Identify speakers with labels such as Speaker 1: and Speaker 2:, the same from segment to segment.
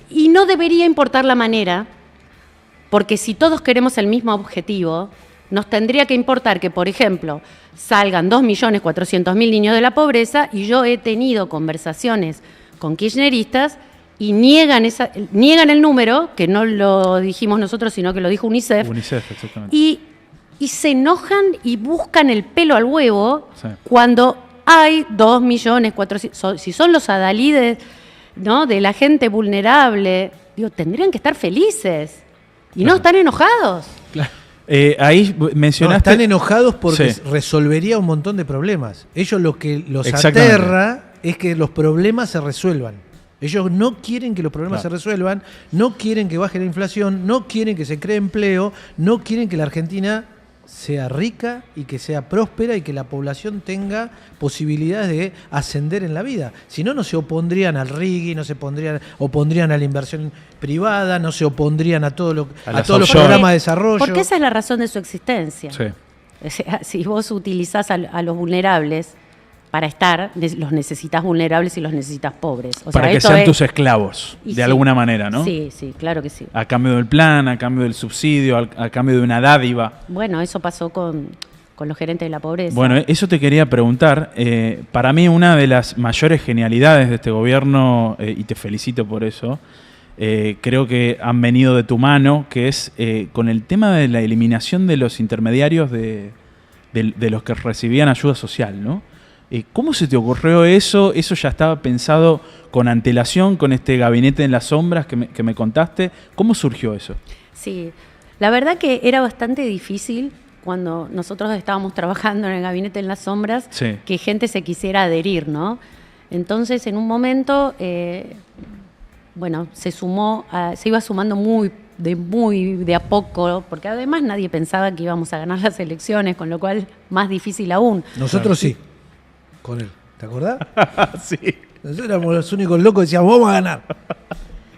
Speaker 1: Y no debería importar la manera, porque si todos queremos el mismo objetivo, nos tendría que importar que, por ejemplo, salgan 2.400.000 niños de la pobreza, y yo he tenido conversaciones con kirchneristas y niegan el número, que no lo dijimos nosotros, sino que lo dijo UNICEF.
Speaker 2: UNICEF, exactamente.
Speaker 1: Y se enojan y buscan el pelo al huevo, sí, cuando hay 2.400.000. Si son los adalides, ¿no?, de la gente vulnerable, digo, tendrían que estar felices y claro, no están enojados.
Speaker 2: Claro. Ahí mencionaste...
Speaker 3: No, están enojados porque sí, resolvería un montón de problemas. Ellos lo que los aterra es que los problemas se resuelvan. Ellos no quieren que los problemas se resuelvan, no quieren que baje la inflación, no quieren que se cree empleo, no quieren que la Argentina sea rica y que sea próspera y que la población tenga posibilidades de ascender en la vida. Si no, no se opondrían al RIGI, no se opondrían a la inversión privada, no se opondrían a todos los programas de desarrollo.
Speaker 1: Porque esa es la razón de su existencia. Sí. O sea, si vos utilizás a los vulnerables para estar, los necesitas vulnerables y los necesitas pobres. O
Speaker 2: para
Speaker 1: sea,
Speaker 2: que sean tus esclavos, de alguna manera, ¿no?
Speaker 1: Sí, sí, claro que sí.
Speaker 2: A cambio del plan, a cambio del subsidio, a cambio de una dádiva.
Speaker 1: Bueno, eso pasó con los gerentes de la pobreza.
Speaker 2: Bueno, eso te quería preguntar. Para mí, una de las mayores genialidades de este gobierno, y te felicito por eso, creo que han venido de tu mano, que es con el tema de la eliminación de los intermediarios de los que recibían ayuda social, ¿no? ¿Cómo se te ocurrió eso? ¿Eso ya estaba pensado con antelación, con este gabinete en las sombras que me contaste? ¿Cómo surgió eso?
Speaker 1: Sí, la verdad que era bastante difícil cuando nosotros estábamos trabajando en el gabinete en las sombras, sí, que gente se quisiera adherir, ¿no? Entonces, en un momento, bueno, se iba sumando muy de a poco, porque además nadie pensaba que íbamos a ganar las elecciones, con lo cual más difícil aún.
Speaker 3: Nosotros sí. Con él, ¿te acordás?
Speaker 2: Sí.
Speaker 3: Nosotros éramos los únicos locos que decíamos, vamos a ganar.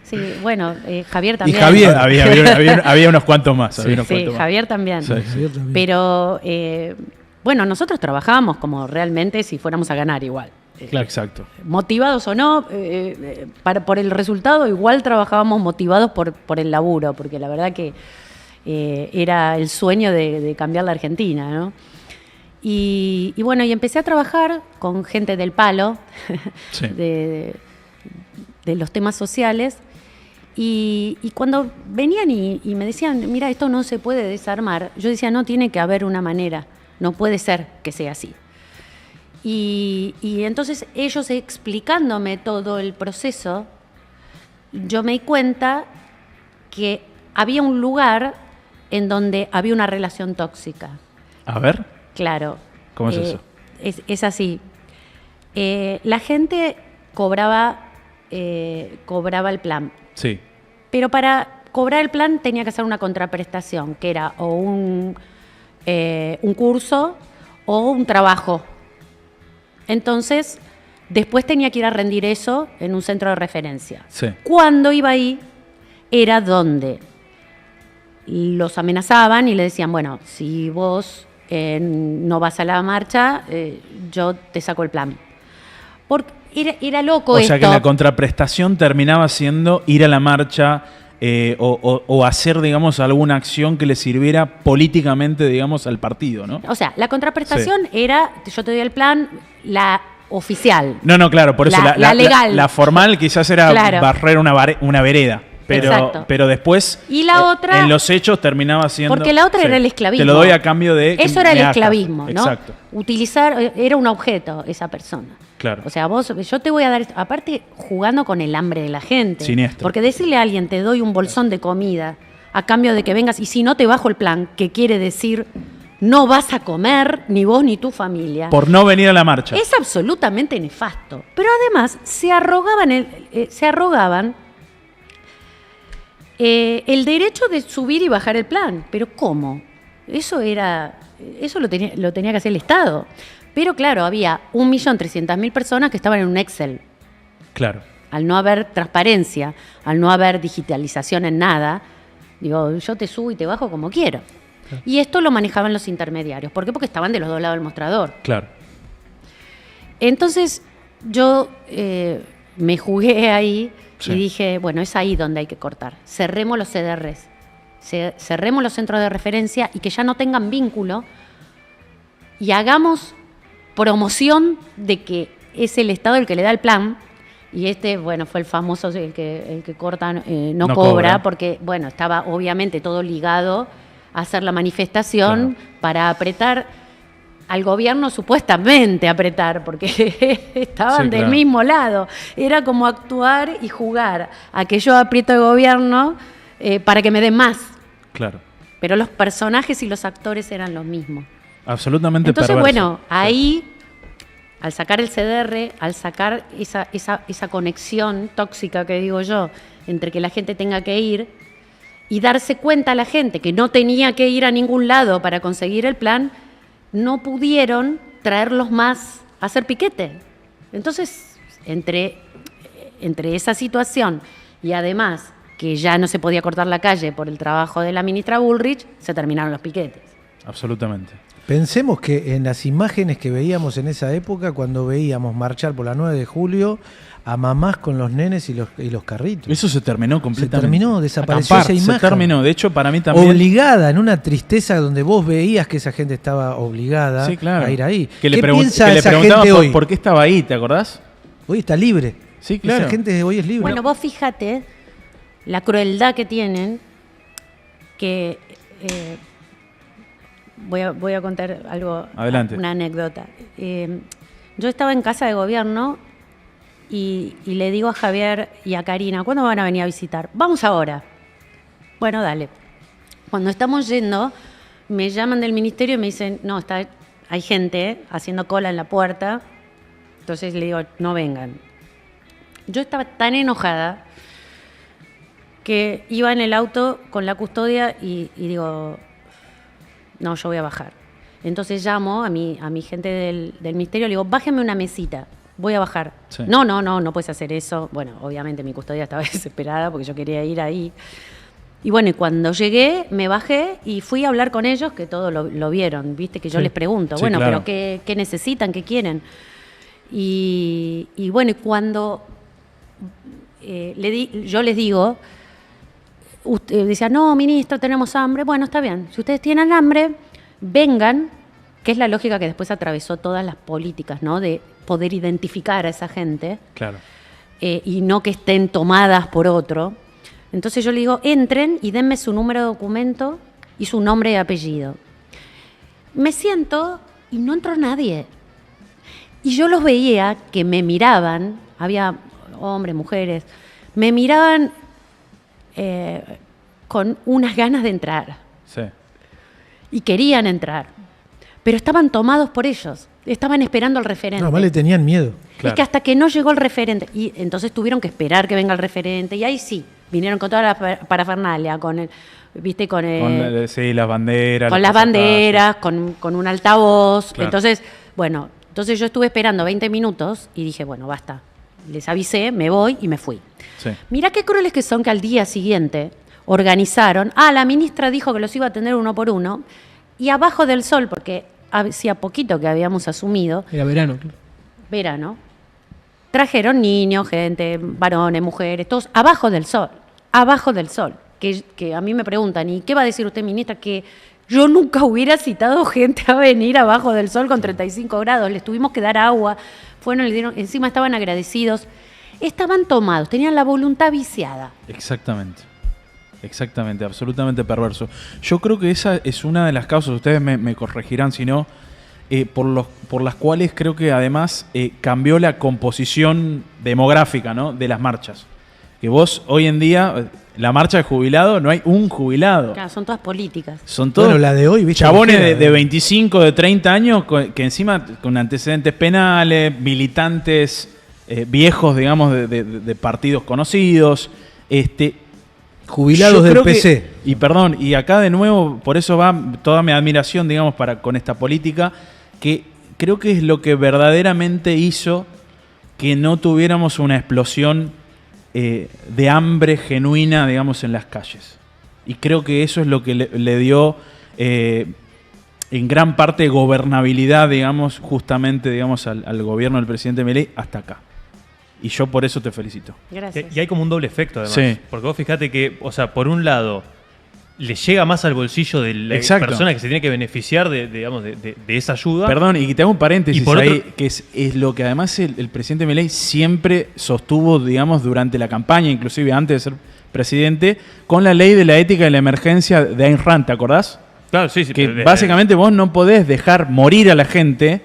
Speaker 1: Sí, bueno, Javier también.
Speaker 3: Y Javier.
Speaker 2: Había unos cuantos más.
Speaker 1: Sí, Javier también. Sí. Javier también. Pero, bueno, nosotros trabajábamos como realmente si fuéramos a ganar igual.
Speaker 2: Claro, exacto.
Speaker 1: Motivados o no, por el resultado igual trabajábamos motivados por el laburo, porque la verdad que era el sueño de cambiar la Argentina, ¿no? Y bueno, y empecé a trabajar con gente del palo, sí, de los temas sociales, y cuando venían y me decían, mira, esto no se puede desarmar, yo decía, no, tiene que haber una manera, no puede ser que sea así. Y entonces ellos explicándome todo el proceso, yo me di cuenta que había un lugar en donde había una relación tóxica.
Speaker 2: A ver.
Speaker 1: Claro.
Speaker 2: ¿Cómo es eso?
Speaker 1: Es así. La gente cobraba el plan.
Speaker 2: Sí.
Speaker 1: Pero para cobrar el plan tenía que hacer una contraprestación, que era o un curso o un trabajo. Entonces, después tenía que ir a rendir eso en un centro de referencia.
Speaker 2: Sí.
Speaker 1: Cuando iba ahí, era donde los amenazaban y le decían, bueno, si vos no vas a la marcha, yo te saco el plan. Porque era loco esto.
Speaker 2: O sea que la contraprestación terminaba siendo ir a la marcha o hacer, digamos, alguna acción que le sirviera políticamente, digamos, al partido, ¿no?
Speaker 1: O sea, la contraprestación sí, era, yo te doy el plan, la oficial.
Speaker 2: No, claro, por eso
Speaker 1: la legal.
Speaker 2: La formal quizás era
Speaker 1: claro,
Speaker 2: barrer una vereda. Pero después,
Speaker 1: y la otra,
Speaker 2: en los hechos terminaba siendo...
Speaker 1: Porque la otra sí, era el esclavismo.
Speaker 2: Te lo doy a cambio de...
Speaker 1: Eso era el esclavismo, ¿no?
Speaker 2: Exacto.
Speaker 1: Utilizar, era un objeto esa persona.
Speaker 2: Claro.
Speaker 1: O sea, yo te voy a dar... Aparte, jugando con el hambre de la gente.
Speaker 2: Siniestro.
Speaker 1: Porque decirle a alguien, te doy un bolsón de comida a cambio de que vengas, y si no te bajo el plan, que quiere decir... No vas a comer, ni vos ni tu familia.
Speaker 2: Por no venir a la marcha.
Speaker 1: Es absolutamente nefasto. Pero además, se arrogaban el derecho de subir y bajar el plan. ¿Pero cómo? Eso lo tenía que hacer el Estado. Pero claro, había 1.300.000 personas que estaban en un Excel.
Speaker 2: Claro.
Speaker 1: Al no haber transparencia, al no haber digitalización en nada, digo, yo te subo y te bajo como quiero. Claro. Y esto lo manejaban los intermediarios. ¿Por qué? Porque estaban de los dos lados del mostrador.
Speaker 2: Claro.
Speaker 1: Entonces, yo me jugué ahí y dije, bueno, es ahí donde hay que cortar. Cerremos los CDRs, cerremos los centros de referencia y que ya no tengan vínculo y hagamos promoción de que es el Estado el que le da el plan. Y bueno, fue el famoso, el que corta, no cobra, porque, bueno, estaba obviamente todo ligado a hacer la manifestación para apretar al gobierno, supuestamente apretar, porque estaban del mismo lado. Era como actuar y jugar a que yo aprieto el gobierno para que me den más.
Speaker 2: Claro.
Speaker 1: Pero los personajes y los actores eran los mismos.
Speaker 2: Absolutamente.
Speaker 1: Entonces,
Speaker 2: perverso.
Speaker 1: bueno, ahí, al sacar el CDR, al sacar esa conexión tóxica que digo yo, entre que la gente tenga que ir y darse cuenta a la gente que no tenía que ir a ningún lado para conseguir el plan, no pudieron traerlos más a hacer piquete. Entonces, entre esa situación y además que ya no se podía cortar la calle por el trabajo de la ministra Bullrich, se terminaron los piquetes.
Speaker 2: Absolutamente.
Speaker 3: Pensemos que en las imágenes que veíamos en esa época, cuando veíamos marchar por la 9 de julio a mamás con los nenes y los carritos.
Speaker 2: Eso se terminó completamente.
Speaker 3: Se terminó, desapareció esa imagen.
Speaker 2: Se terminó, de hecho para mí también.
Speaker 3: Obligada, en una tristeza donde vos veías que esa gente estaba obligada a ir ahí.
Speaker 2: Que
Speaker 3: ¿Qué piensa esa gente
Speaker 2: preguntaban
Speaker 3: hoy?
Speaker 2: ¿Por qué estaba ahí? ¿Te acordás?
Speaker 3: Hoy está libre.
Speaker 2: Sí, claro.
Speaker 3: Esa gente de hoy es libre.
Speaker 1: Bueno, vos fíjate la crueldad que tienen, que voy a contar algo.
Speaker 2: Adelante.
Speaker 1: Una anécdota. Yo estaba en casa de gobierno y le digo a Javier y a Karina, ¿cuándo van a venir a visitar? Vamos ahora. Bueno, dale. Cuando estamos yendo, me llaman del ministerio y me dicen, no, hay gente haciendo cola en la puerta. Entonces le digo, no vengan. Yo estaba tan enojada que iba en el auto con la custodia y digo, no, yo voy a bajar. Entonces llamo a mi gente del ministerio, le digo, bájenme una mesita, voy a bajar. Sí. No puedes hacer eso. Bueno, obviamente mi custodia estaba desesperada porque yo quería ir ahí. Y bueno, y cuando llegué, me bajé y fui a hablar con ellos, que todos lo vieron, viste, que yo les pregunto, bueno, claro. Pero ¿qué necesitan, qué quieren? Y bueno, y cuando yo les digo, decía, no, ministro, tenemos hambre. Bueno, está bien, si ustedes tienen hambre, vengan, que es la lógica que después atravesó todas las políticas, ¿no? De poder identificar a esa gente.
Speaker 2: Claro.
Speaker 1: Y no que estén tomadas por otro. Entonces yo le digo, entren y denme su número de documento y su nombre y apellido. Me siento y no entró nadie. Y yo los veía que me miraban, había hombres, mujeres, me miraban con unas ganas de entrar.
Speaker 2: Sí.
Speaker 1: Y querían entrar. Pero estaban tomados por ellos. Estaban esperando al referente.
Speaker 3: No, más le tenían miedo.
Speaker 1: Claro. Es que hasta que no llegó el referente. Y entonces tuvieron que esperar que venga el referente. Y ahí sí, vinieron con toda la parafernalia, con el, ¿viste? Con
Speaker 2: las banderas.
Speaker 1: Con las banderas, con un altavoz.
Speaker 2: Claro.
Speaker 1: Entonces, bueno, yo estuve esperando 20 minutos y dije, bueno, basta. Les avisé, me voy y me fui.
Speaker 2: Sí.
Speaker 1: Mirá qué crueles que son que al día siguiente organizaron. La ministra dijo que los iba a atender uno por uno. Y abajo del sol, porque hacía poquito que habíamos asumido.
Speaker 4: Era verano.
Speaker 1: Verano. Trajeron niños, gente, varones, mujeres, todos abajo del sol. Abajo del sol. Que a mí me preguntan, ¿y qué va a decir usted, ministra? Que yo nunca hubiera citado gente a venir abajo del sol con 35 grados. Les tuvimos que dar agua. Fueron, le dieron, encima estaban agradecidos. Estaban tomados, tenían la voluntad viciada.
Speaker 2: Exactamente, absolutamente perverso. Yo creo que esa es una de las causas, ustedes me corregirán si no, por las cuales creo que además cambió la composición demográfica, ¿no?, de las marchas. Que vos hoy en día, la marcha de jubilado, no hay un jubilado.
Speaker 1: Claro, son todas políticas.
Speaker 2: Son todos
Speaker 3: la de hoy, ¿viste?
Speaker 2: Chabones de 25, de 30 años, que encima con antecedentes penales, militantes viejos, digamos, de partidos conocidos,
Speaker 3: jubilados del PC.
Speaker 2: Y perdón, y acá de nuevo, por eso va toda mi admiración, digamos, con esta política, que creo que es lo que verdaderamente hizo que no tuviéramos una explosión de hambre genuina, digamos, en las calles. Y creo que eso es lo que le dio en gran parte gobernabilidad, digamos, justamente, digamos, al gobierno del presidente Milei hasta acá. y yo por eso te felicito.
Speaker 1: Gracias.
Speaker 4: Y hay como un doble efecto, además.
Speaker 2: Sí.
Speaker 4: Porque vos fijate que, o sea, por un lado, le llega más al bolsillo de la persona que se tiene que beneficiar de esa ayuda.
Speaker 2: Perdón, y te hago un paréntesis ahí,
Speaker 4: otro,
Speaker 2: que es lo que además el presidente Milei siempre sostuvo, digamos, durante la campaña, inclusive antes de ser presidente, con la ley de la ética de la emergencia de Ayn Rand, ¿te acordás?
Speaker 4: Claro, sí.
Speaker 2: Que básicamente vos no podés dejar morir a la gente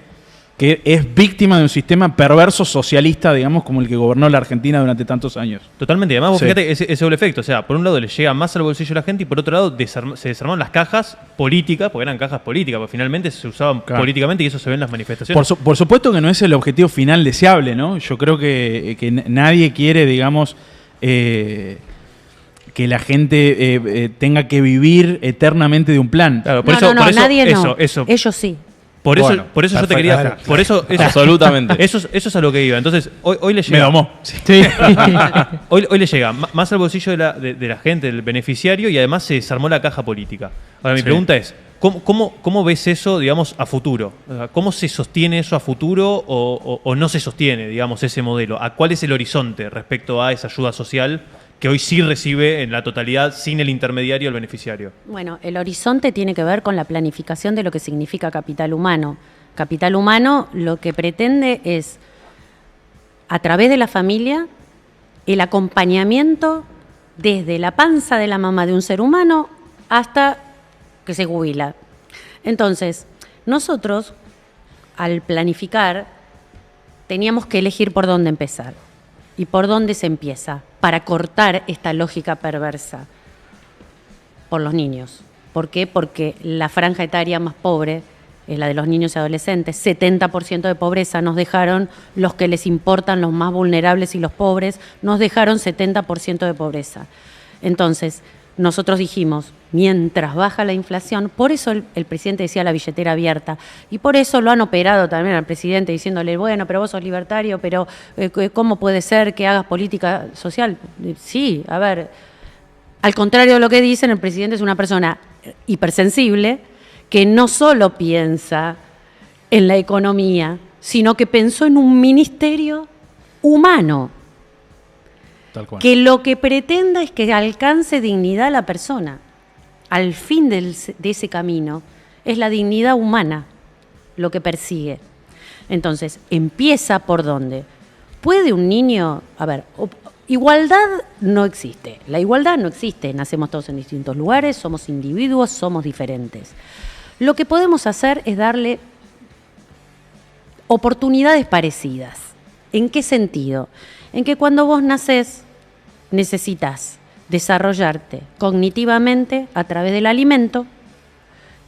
Speaker 2: que es víctima de un sistema perverso socialista, digamos, como el que gobernó la Argentina durante tantos años.
Speaker 4: Totalmente. Y además, vos fíjate ese doble efecto. O sea, por un lado le llega más al bolsillo de la gente y por otro lado se desarmaron las cajas políticas, porque eran cajas políticas, porque finalmente se usaban políticamente y eso se ve en las manifestaciones.
Speaker 2: Por supuesto que no es el objetivo final deseable, ¿no? Yo creo que nadie quiere, digamos, que la gente tenga que vivir eternamente de un plan.
Speaker 4: Claro,
Speaker 1: nadie no. Ellos sí.
Speaker 4: Por eso yo te quería. Por eso
Speaker 5: absolutamente.
Speaker 4: Eso es a lo que iba. Entonces, hoy le llega.
Speaker 2: Me domó.
Speaker 4: Sí. hoy le llega más al bolsillo de la gente, del beneficiario, y además se desarmó la caja política. Ahora, mi pregunta es: ¿cómo ves eso, digamos, a futuro? O sea, ¿cómo se sostiene eso a futuro o no se sostiene, digamos, ese modelo? ¿Cuál es el horizonte respecto a esa ayuda social que hoy sí recibe en la totalidad, sin el intermediario, el beneficiario?
Speaker 1: Bueno, el horizonte tiene que ver con la planificación de lo que significa capital humano. Capital humano lo que pretende es, a través de la familia, el acompañamiento desde la panza de la mamá de un ser humano hasta que se jubila. Entonces, nosotros, al planificar, teníamos que elegir por dónde empezar. ¿Y por dónde se empieza? Para cortar esta lógica perversa. Por los niños. ¿Por qué? Porque la franja etaria más pobre es la de los niños y adolescentes. 70% de pobreza nos dejaron los que les importan, los más vulnerables y los pobres, nos dejaron 70% de pobreza. Entonces, nosotros dijimos, mientras baja la inflación, por eso el presidente decía la billetera abierta, y por eso lo han operado también al presidente diciéndole, bueno, pero vos sos libertario, pero ¿cómo puede ser que hagas política social? Sí, a ver, al contrario de lo que dicen, el presidente es una persona hipersensible que no solo piensa en la economía, sino que pensó en un ministerio humano.
Speaker 2: Tal cual.
Speaker 1: Que lo que pretenda es que alcance dignidad a la persona. Al fin de ese camino es la dignidad humana lo que persigue. Entonces, empieza por dónde. ¿Puede un niño...? A ver, igualdad no existe. La igualdad no existe. Nacemos todos en distintos lugares, somos individuos, somos diferentes. Lo que podemos hacer es darle oportunidades parecidas. ¿En qué sentido? En que cuando vos nacés necesitas desarrollarte cognitivamente a través del alimento,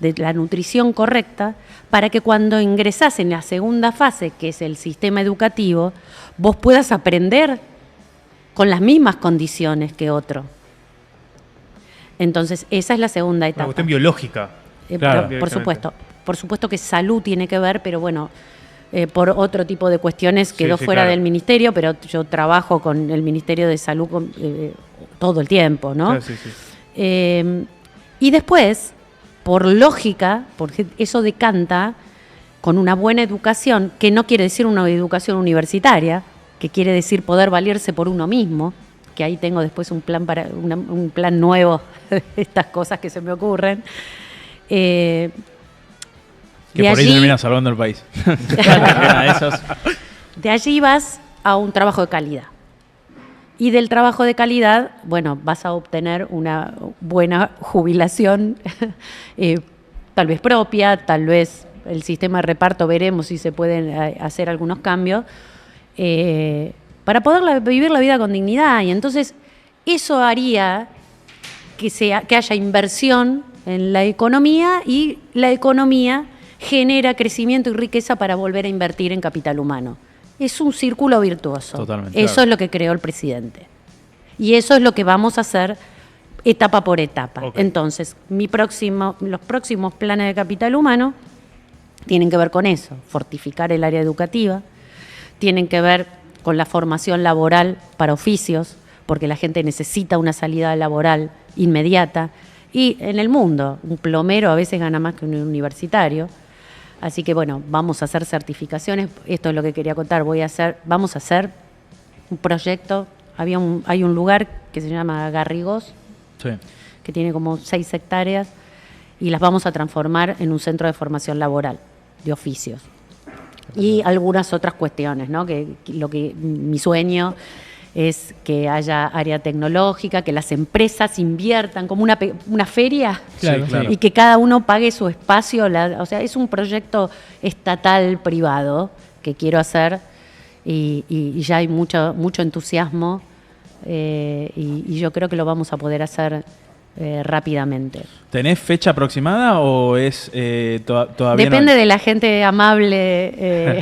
Speaker 1: de la nutrición correcta, para que cuando ingresás en la segunda fase, que es el sistema educativo, vos puedas aprender con las mismas condiciones que otro. Entonces, esa es la segunda etapa.
Speaker 4: Una cuestión biológica.
Speaker 2: Claro.
Speaker 1: Por supuesto que salud tiene que ver, pero bueno, por otro tipo de cuestiones quedó fuera del ministerio, pero yo trabajo con el Ministerio de Salud todo el tiempo, ¿no?
Speaker 4: Sí.
Speaker 1: Y después, por lógica, porque eso decanta con una buena educación, que no quiere decir una educación universitaria, que quiere decir poder valerse por uno mismo, que ahí tengo después un plan un plan nuevo de estas cosas que se me ocurren.
Speaker 2: Que por ahí termina salvando el país.
Speaker 1: De allí vas a un trabajo de calidad. Y del trabajo de calidad, bueno, vas a obtener una buena jubilación, tal vez propia, tal vez el sistema de reparto, veremos si se pueden hacer algunos cambios, para poder vivir la vida con dignidad. Y entonces eso haría que haya inversión en la economía, y la economía genera crecimiento y riqueza para volver a invertir en capital humano. Es un círculo virtuoso.
Speaker 2: Totalmente.
Speaker 1: Eso es lo que creó el presidente. Y eso es lo que vamos a hacer etapa por etapa.
Speaker 4: Okay.
Speaker 1: Entonces, los próximos planes de capital humano tienen que ver con eso, fortificar el área educativa, tienen que ver con la formación laboral para oficios, porque la gente necesita una salida laboral inmediata. Y en el mundo, un plomero a veces gana más que un universitario. Así que bueno, vamos a hacer certificaciones. Esto es lo que quería contar. Vamos a hacer un proyecto. Hay un lugar que se llama Garrigós,
Speaker 2: Sí.
Speaker 1: que tiene como 6 hectáreas, y las vamos a transformar en un centro de formación laboral, de oficios. Y algunas otras cuestiones, ¿no? Que mi sueño es que haya área tecnológica, que las empresas inviertan como una feria,
Speaker 3: Claro,
Speaker 2: Sí, claro.
Speaker 1: y que cada uno pague su espacio. O sea, es un proyecto estatal-privado que quiero hacer, y ya hay mucho entusiasmo, y yo creo que lo vamos a poder hacer rápidamente.
Speaker 2: ¿Tenés fecha aproximada o es todavía
Speaker 1: Depende
Speaker 2: no?
Speaker 1: de la gente amable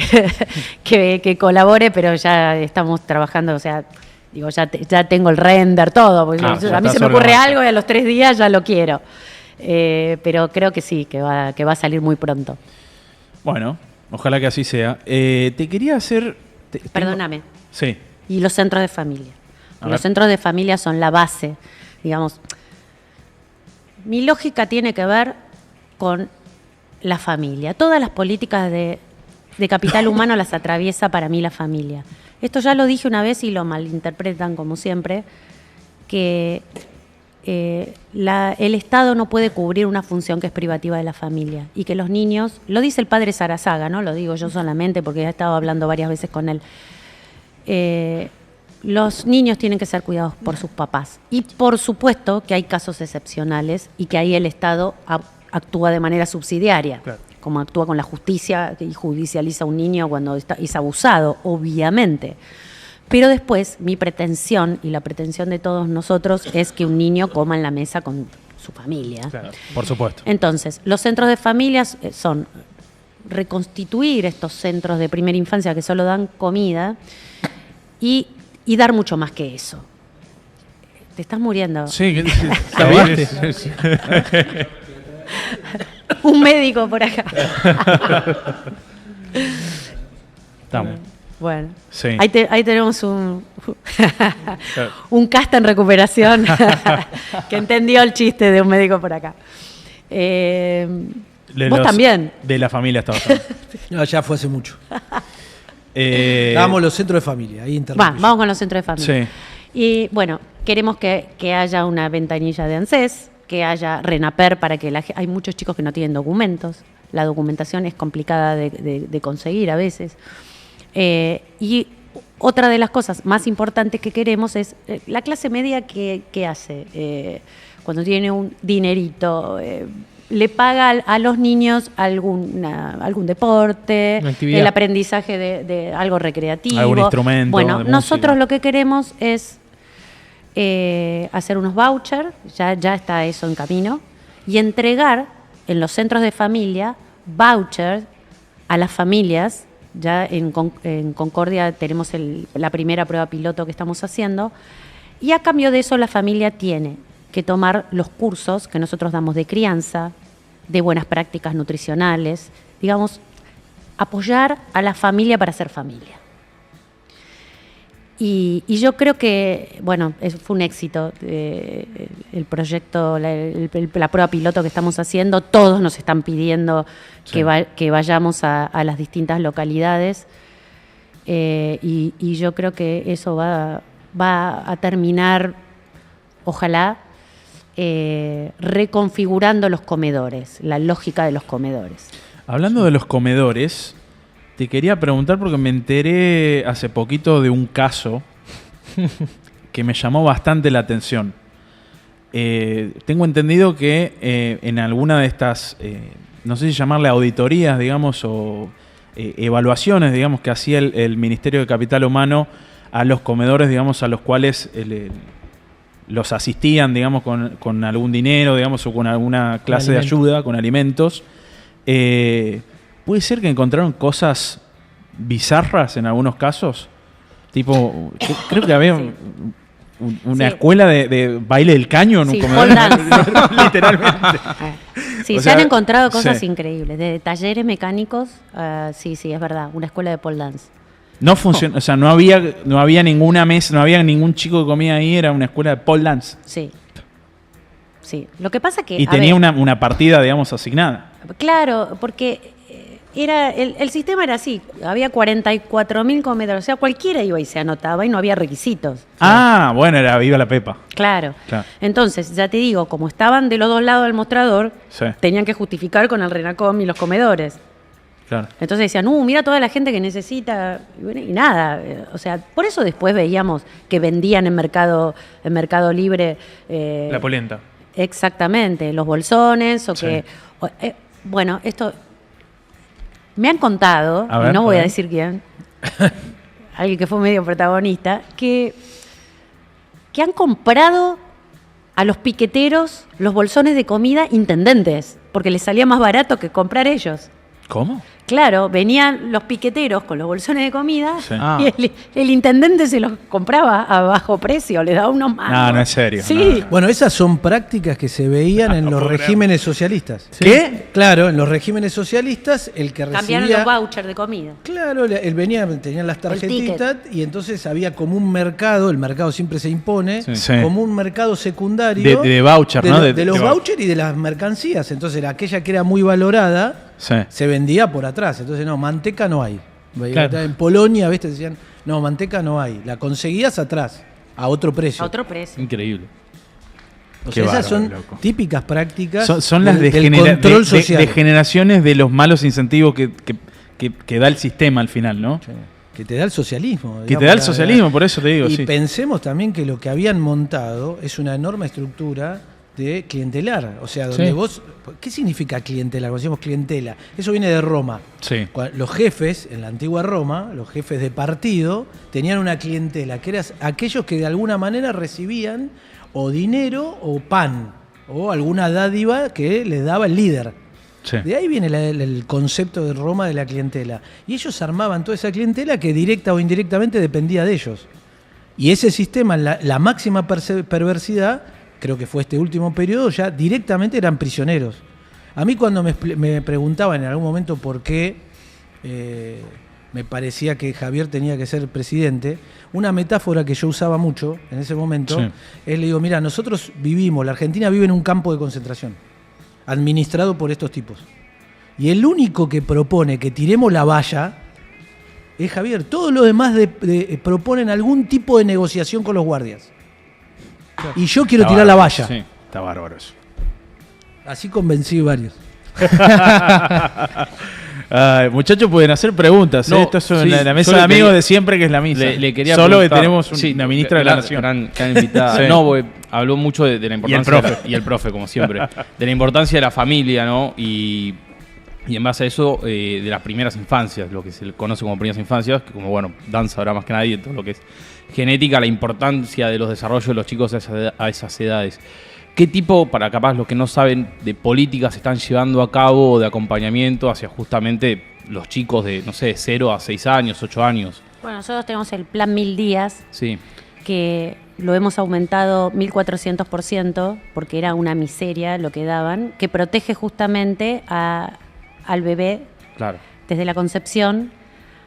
Speaker 1: que colabore, pero ya estamos trabajando, o sea, digo, ya tengo el render, todo, porque
Speaker 2: Ah, ya
Speaker 1: a mí se
Speaker 2: estás
Speaker 1: me ocurre
Speaker 2: organizado.
Speaker 1: algo y a los 3 días ya lo quiero. Pero creo que sí, que va a salir muy pronto.
Speaker 2: Bueno, ojalá que así sea. Te quería hacer...
Speaker 1: Perdóname.
Speaker 2: Sí.
Speaker 1: Y los centros de familia.
Speaker 2: A ver.
Speaker 1: Los centros de familia son la base, digamos. Mi lógica tiene que ver con la familia. Todas las políticas de capital humano las atraviesa para mí la familia. Esto ya lo dije una vez y lo malinterpretan como siempre, que el Estado no puede cubrir una función que es privativa de la familia, y que los niños, lo dice el padre Sarazaga, no lo digo yo solamente porque he estado hablando varias veces con él, los niños tienen que ser cuidados por sus papás. Y por supuesto que hay casos excepcionales y que ahí el Estado actúa de manera subsidiaria,
Speaker 4: Claro.
Speaker 1: como actúa con la justicia y judicializa a un niño cuando es abusado, obviamente. Pero después mi pretensión y la pretensión de todos nosotros es que un niño coma en la mesa con su familia.
Speaker 4: Claro.
Speaker 2: Por supuesto.
Speaker 1: Entonces, los centros de familias son reconstituir estos centros de primera infancia que solo dan comida y dar mucho más que eso. Te estás muriendo.
Speaker 2: Sí,
Speaker 3: ¿Está bien?
Speaker 1: Un médico por acá.
Speaker 2: Estamos.
Speaker 1: Bueno,
Speaker 2: Sí.
Speaker 1: ahí tenemos un cast en recuperación que entendió el chiste de un médico por acá. Vos también.
Speaker 2: De la familia estaba hablando.
Speaker 3: No, ya fue hace mucho.
Speaker 2: Eh,
Speaker 3: Vamos los centros de familia, ahí interrumpí yo.
Speaker 1: Vamos con los centros de familia.
Speaker 2: Sí.
Speaker 1: Y bueno, queremos que haya una ventanilla de ANSES, que haya RENAPER para que hay muchos chicos que no tienen documentos. La documentación es complicada de conseguir a veces. Y otra de las cosas más importantes que queremos es la clase media que hace cuando tiene un dinerito. Le paga a los niños algún deporte,
Speaker 3: Una actividad.
Speaker 1: el aprendizaje de algo recreativo.
Speaker 2: Algún instrumento
Speaker 1: Bueno,
Speaker 2: de
Speaker 1: nosotros
Speaker 2: música.
Speaker 1: lo que queremos es hacer unos vouchers, ya está eso en camino, y entregar en los centros de familia vouchers a las familias. Ya en Concordia tenemos la primera prueba piloto que estamos haciendo, y a cambio de eso la familia tiene que tomar los cursos que nosotros damos de crianza, de buenas prácticas nutricionales, digamos, apoyar a la familia para ser familia. Y yo creo que, bueno, fue un éxito el proyecto, la prueba piloto que estamos haciendo. Todos nos están pidiendo
Speaker 2: Sí.
Speaker 1: que vayamos a las distintas localidades, y yo creo que eso va a terminar, ojalá, reconfigurando los comedores, la lógica de los comedores.
Speaker 2: Hablando de los comedores, te quería preguntar porque me enteré hace poquito de un caso que me llamó bastante la atención. Tengo entendido que en alguna de estas, no sé si llamarle auditorías, digamos, o evaluaciones, digamos, que hacía el Ministerio de Capital Humano a los comedores, digamos, a los cuales los asistían, digamos, con algún dinero, digamos, o con alguna clase de ayuda, con alimentos. ¿Puede ser que encontraron cosas bizarras en algunos casos? Tipo, creo que había una
Speaker 1: Sí.
Speaker 2: escuela de baile del caño en un
Speaker 1: Sí,
Speaker 2: comedor.
Speaker 1: pole dance.
Speaker 2: Literalmente.
Speaker 1: Sí,
Speaker 2: O
Speaker 1: se
Speaker 2: sea,
Speaker 1: han encontrado cosas
Speaker 2: sí.
Speaker 1: increíbles, de talleres mecánicos. Sí, es verdad, una escuela de pole dance.
Speaker 2: No funciona, o sea, no había ninguna mesa, no había ningún chico que comía ahí, era una escuela de pole dance.
Speaker 1: Sí. Lo que pasa que...
Speaker 2: Y
Speaker 1: a
Speaker 2: tenía
Speaker 1: ver,
Speaker 2: una partida, digamos, asignada.
Speaker 1: Claro, porque el sistema era así, había 44.000 comedores, o sea, cualquiera iba y se anotaba y no había requisitos.
Speaker 2: Bueno, era viva la pepa.
Speaker 1: Claro. Entonces, ya te digo, como estaban de los dos lados del mostrador, tenían que justificar con el RENACOM y los comedores.
Speaker 2: Claro.
Speaker 1: Entonces decían, mira toda la gente que necesita, y nada, o sea, por eso después veíamos que vendían en Mercado Libre.
Speaker 4: La polenta.
Speaker 1: Exactamente, los bolsones, bueno, esto me han contado, y no voy a decir quién, alguien que fue medio protagonista, que han comprado a los piqueteros los bolsones de comida intendentes, porque les salía más barato que comprar ellos.
Speaker 2: ¿Cómo?
Speaker 1: Claro, venían los piqueteros con los bolsones de comida y el intendente se los compraba a bajo precio, le daba unos más.
Speaker 2: No es serio.
Speaker 1: Sí.
Speaker 2: No.
Speaker 3: Bueno, esas son prácticas que se veían en los regímenes socialistas.
Speaker 2: ¿Qué?
Speaker 3: Claro, en los regímenes socialistas el que recibía...
Speaker 1: Cambiaron los vouchers de comida.
Speaker 3: Claro, él venía, tenían las tarjetitas y entonces había como un mercado, el mercado siempre se impone, como un mercado secundario...
Speaker 2: De voucher, ¿no?
Speaker 3: De los vouchers y de las mercancías. Entonces aquella que era muy valorada se vendía por atrás. Entonces, manteca no hay. Claro. En Polonia, ¿viste? Decían, manteca no hay. La conseguías atrás, a otro precio.
Speaker 1: A otro precio.
Speaker 4: Increíble.
Speaker 3: O sea, esas son típicas prácticas
Speaker 2: son las
Speaker 3: del control social.
Speaker 2: De generaciones de los malos incentivos que da el sistema al final, ¿no?
Speaker 3: Sí. Que te da el socialismo.
Speaker 2: Que te da el socialismo, por eso te digo.
Speaker 3: Y pensemos también que lo que habían montado es una enorme estructura de clientelar. O sea, donde vos... ¿Qué significa clientelar? Cuando decimos clientela, eso viene de Roma.
Speaker 2: Sí.
Speaker 3: Los jefes, en la antigua Roma, los jefes de partido, tenían una clientela, que eran aquellos que de alguna manera recibían o dinero o pan, o alguna dádiva que les daba el líder.
Speaker 2: Sí.
Speaker 3: De ahí viene el concepto de Roma de la clientela. Y ellos armaban toda esa clientela que directa o indirectamente dependía de ellos. Y ese sistema, la máxima perversidad, creo que fue este último periodo, ya directamente eran prisioneros. A mí cuando me preguntaban en algún momento por qué me parecía que Javier tenía que ser presidente, una metáfora que yo usaba mucho en ese momento, es, le digo, mira, nosotros la Argentina vive en un campo de concentración, administrado por estos tipos. Y el único que propone que tiremos la valla es Javier. Todos los demás proponen algún tipo de negociación con los guardias. Y yo quiero tirar la valla.
Speaker 2: Sí, está bárbaro eso.
Speaker 3: Así convencí varios.
Speaker 2: Muchachos, pueden hacer preguntas. Esto es la mesa de amigos de siempre, que es la misa.
Speaker 5: Le quería
Speaker 2: Solo
Speaker 5: preguntar,
Speaker 2: que tenemos una ministra de la Nación.
Speaker 5: Gran invitada. No, porque habló mucho de la importancia.
Speaker 2: Y el
Speaker 5: profe, como siempre. De la importancia de la familia, ¿no? Y en base a eso, de las primeras infancias, lo que se conoce como primeras infancias, que como, Dan sabrá más que nadie, todo lo que es genética, la importancia de los desarrollos de los chicos a esas edades. ¿Qué tipo, para capaz los que no saben, de políticas se están llevando a cabo de acompañamiento hacia justamente los chicos de, 0 a 6 años, 8 años?
Speaker 1: Bueno, nosotros tenemos el plan 1000 días,
Speaker 5: sí,
Speaker 1: que lo hemos aumentado 1400%, porque era una miseria lo que daban, que protege justamente al bebé,
Speaker 5: claro,
Speaker 1: desde la concepción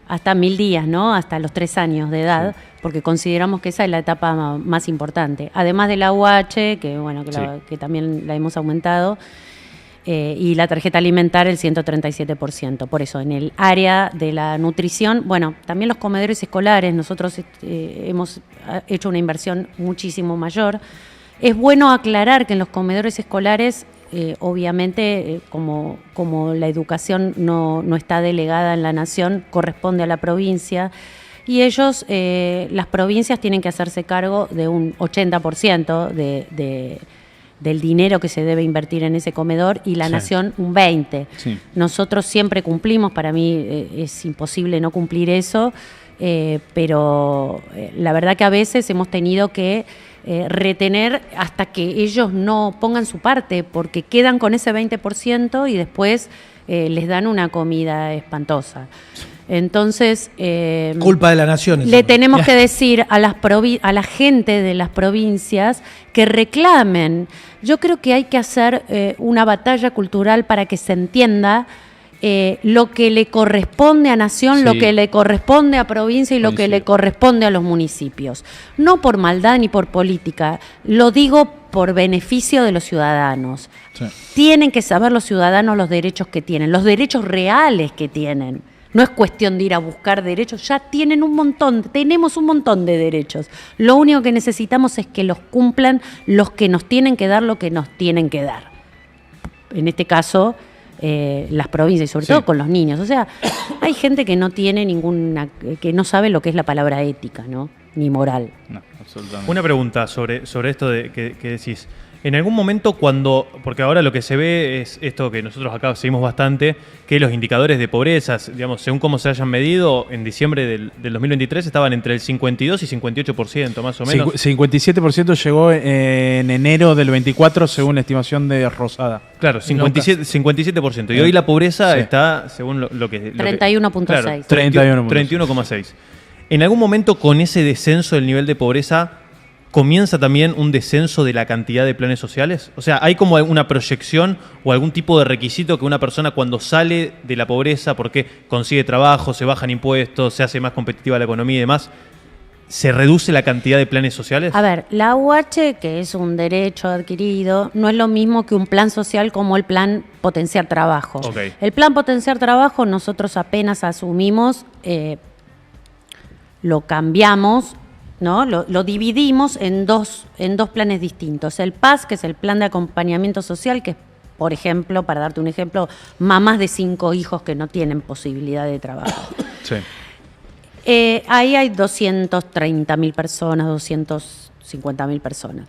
Speaker 1: hasta 1000 días, ¿no? Hasta los 3 años de edad, porque consideramos que esa es la etapa más importante. Además de la UH, que también la hemos aumentado, y la tarjeta alimentar el 137%. Por eso, en el área de la nutrición, también los comedores escolares, nosotros hemos hecho una inversión muchísimo mayor. Es bueno aclarar que en los comedores escolares, obviamente, como la educación no está delegada en la nación, corresponde a la provincia, y ellos, las provincias, tienen que hacerse cargo de un 80% del dinero que se debe invertir en ese comedor, y la nación un 20%.
Speaker 2: Sí.
Speaker 1: Nosotros siempre cumplimos, para mí es imposible no cumplir eso, pero la verdad que a veces hemos tenido que retener hasta que ellos no pongan su parte, porque quedan con ese 20% y después les dan una comida espantosa. Entonces,
Speaker 3: culpa de la nación.
Speaker 1: Le tenemos que decir a la gente de las provincias que reclamen. Yo creo que hay que hacer una batalla cultural para que se entienda lo que le corresponde a nación, lo que le corresponde a provincia y lo que le corresponde a los municipios. No por maldad ni por política, lo digo por beneficio de los ciudadanos.
Speaker 2: Sí.
Speaker 1: Tienen que saber los ciudadanos los derechos que tienen, los derechos reales que tienen. No es cuestión de ir a buscar derechos, ya tienen tenemos un montón de derechos. Lo único que necesitamos es que los cumplan los que nos tienen que dar lo que nos tienen que dar. En este caso, las provincias y sobre todo con los niños. O sea, hay gente que no tiene que no sabe lo que es la palabra ética, ¿no? Ni moral.
Speaker 5: No, absolutamente.
Speaker 4: Una pregunta sobre esto que decís. En algún momento porque ahora lo que se ve es esto que nosotros acá seguimos bastante, que los indicadores de pobreza, digamos, según cómo se hayan medido, en diciembre del 2023 estaban entre el 52 y 58%, más o menos.
Speaker 2: 57% llegó en enero del 24, según la estimación de Rosada.
Speaker 4: Claro, 57%. Y hoy la pobreza está, según lo que...
Speaker 1: 31.6.
Speaker 4: Claro,
Speaker 2: 31,6.
Speaker 4: En algún momento, con ese descenso del nivel de pobreza, ¿comienza también un descenso de la cantidad de planes sociales? O sea, ¿hay como una proyección o algún tipo de requisito que una persona cuando sale de la pobreza, porque consigue trabajo, se bajan impuestos, se hace más competitiva la economía y demás, se reduce la cantidad de planes sociales?
Speaker 1: A ver, la AUH, que es un derecho adquirido, no es lo mismo que un plan social como el plan Potenciar Trabajo.
Speaker 4: Okay.
Speaker 1: El plan Potenciar Trabajo nosotros apenas asumimos, lo cambiamos, ¿no? Lo dividimos en dos planes distintos. El PAS, que es el plan de acompañamiento social, que es, por ejemplo, para darte un ejemplo, mamás de 5 hijos que no tienen posibilidad de trabajo.
Speaker 2: Sí.
Speaker 1: Ahí hay 230.000 personas, 250.000 personas.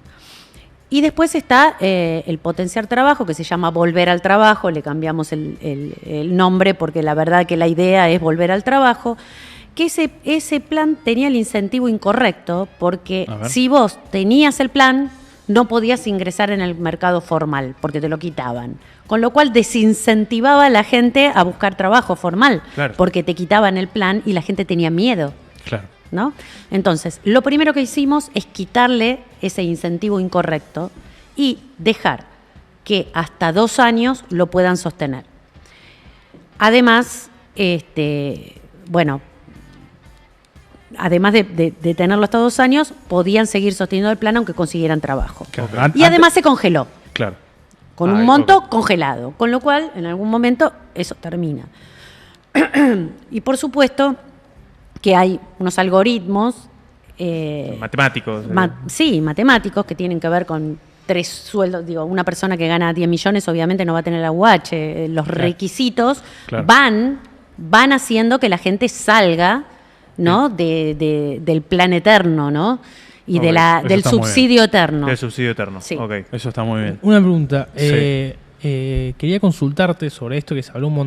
Speaker 1: Y después está el Potenciar Trabajo, que se llama Volver al Trabajo. Le cambiamos el nombre porque la verdad que la idea es volver al trabajo. Que ese plan tenía el incentivo incorrecto, porque si vos tenías el plan, no podías ingresar en el mercado formal, porque te lo quitaban. Con lo cual desincentivaba a la gente a buscar trabajo formal,
Speaker 4: claro,
Speaker 1: porque te quitaban el plan y la gente tenía miedo.
Speaker 2: Claro.
Speaker 1: ¿No? Entonces, lo primero que hicimos es quitarle ese incentivo incorrecto y dejar que hasta 2 años lo puedan sostener. Además, además de tenerlo hasta 2 años, podían seguir sosteniendo el plan aunque consiguieran trabajo.
Speaker 2: Claro.
Speaker 1: Y además se congeló,
Speaker 2: Claro.
Speaker 1: con un monto congelado, con lo cual en algún momento eso termina. Y por supuesto que hay unos algoritmos
Speaker 4: matemáticos.
Speaker 1: Matemáticos que tienen que ver con 3 sueldos. Digo, una persona que gana 10 millones obviamente no va a tener la UH. Los requisitos van haciendo que la gente salga, ¿no? Del plan eterno, ¿no? Y del subsidio eterno.
Speaker 4: Del subsidio eterno.
Speaker 1: Sí.
Speaker 4: Okay.
Speaker 2: Eso está muy bien.
Speaker 6: Una pregunta.
Speaker 2: Sí.
Speaker 6: Quería consultarte sobre esto que se habló un montón.